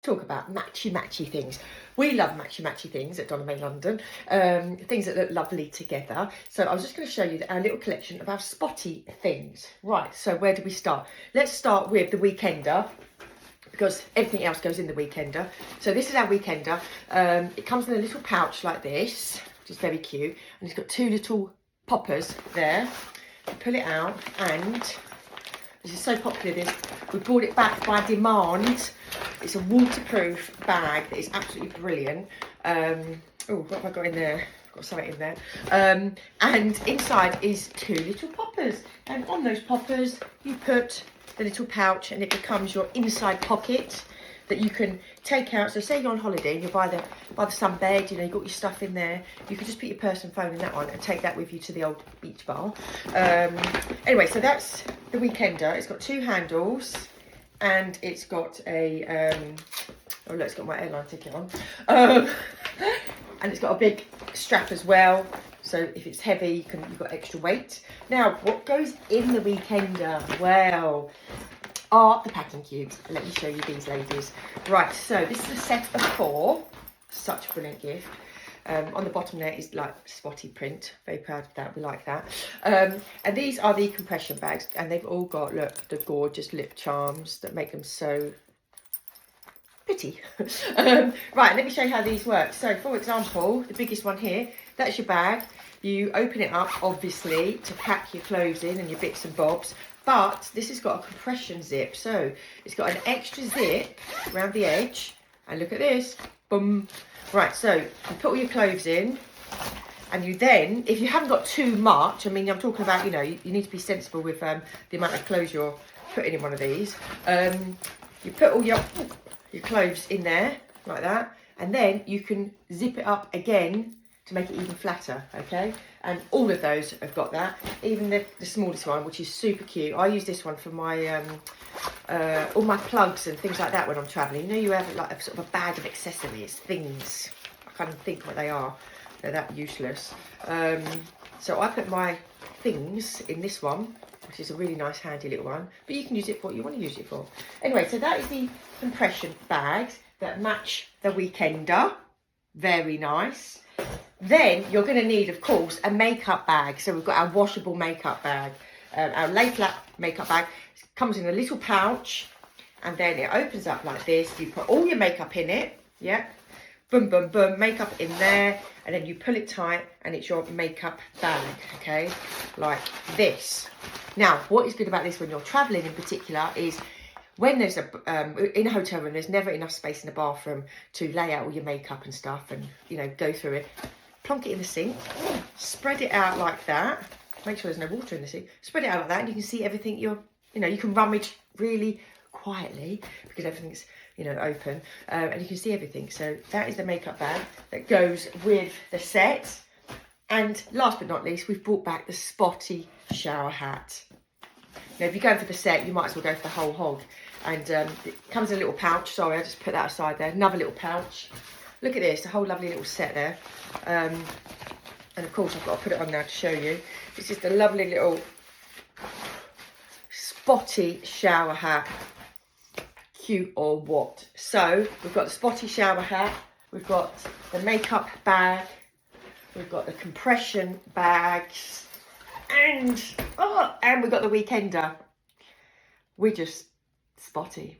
talk about matchy-matchy things. We love matchy-matchy things at Donna May London, things that look lovely together. So I was just going to show you our little collection of our spotty things. Right, so where do we start? Let's start with the weekender, because everything else goes in the weekender. So this is our weekender. It comes in a little pouch like this, which is very cute, and it's got two little poppers there. You pull it out, and this is so popular, this. We brought it back by demand. It's a waterproof bag that is absolutely brilliant. Oh, what have I got in there? Got something in there. And inside is two little poppers. And on those poppers, you put the little pouch, and it becomes your inside pocket that you can take out. So say you're on holiday and you're by the sunbed, you know, you've got your stuff in there. You can just put your purse and phone in that one and take that with you to the old beach bar. Anyway, so that's the weekender. It's got two handles, and it's got a, oh look, it's got my airline ticket on. And it's got a big strap as well. So if it's heavy, you've got extra weight. Now, what goes in the weekender? Well, are the packing cubes. Let me show you these ladies. Right, so this is a set of 4. Such a brilliant gift. On the bottom there is like spotty print. Very proud of that. We like that. And these are the compression bags, and they've all got, look, the gorgeous lip charms that make them so pretty. Right, let me show you how these work. So, for example, the biggest one here, that's your bag. You open it up, obviously, to pack your clothes in and your bits and bobs. But this has got a compression zip, so it's got an extra zip around the edge. And look at this, boom. Right, so you put all your clothes in, and you then, if you haven't got too much, I mean, I'm talking about, you know, you need to be sensible with the amount of clothes you're putting in one of these. You put all your clothes in there, like that, and then you can zip it up again to make it even flatter, okay? And all of those have got that, even the smallest one, which is super cute. I use this one for my all my plugs and things like that when I'm travelling. You know, you have like a sort of a bag of accessories, things. I can't even think what they are. They're that useless. So I put my things in this one, which is a really nice, handy little one. But you can use it for what you want to use it for. Anyway, so that is the compression bags that match the weekender. Very nice. Then you're going to need, of course, a makeup bag. So we've got our washable makeup bag, our lay flat makeup bag. It comes in a little pouch, and then it opens up like this. You put all your makeup in it, yeah, boom, boom, boom, makeup in there, and then you pull it tight, and it's your makeup bag, okay, like this. Now, what is good about this when you're travelling in particular is when there's in a hotel room, there's never enough space in the bathroom to lay out all your makeup and stuff and, you know, go through it. Plonk it in the sink, spread it out like that. Make sure there's no water in the sink. Spread it out like that, and you can see everything you know, you can rummage really quietly because everything's, you know, open, and you can see everything. So that is the makeup bag that goes with the set. And last but not least, we've brought back the Spotty Shower Hat. Now, if you're going for the set, you might as well go for the whole hog. And it comes in a little pouch. Sorry, I just put that aside there. Another little pouch. Look at this, a whole lovely little set there. And of course, I've got to put it on now to show you. It's just a lovely little Spotty shower hat. Cute or what? So, we've got the Spotty shower hat. We've got the makeup bag. We've got the compression bags. And we've got the weekender. We're just spotty.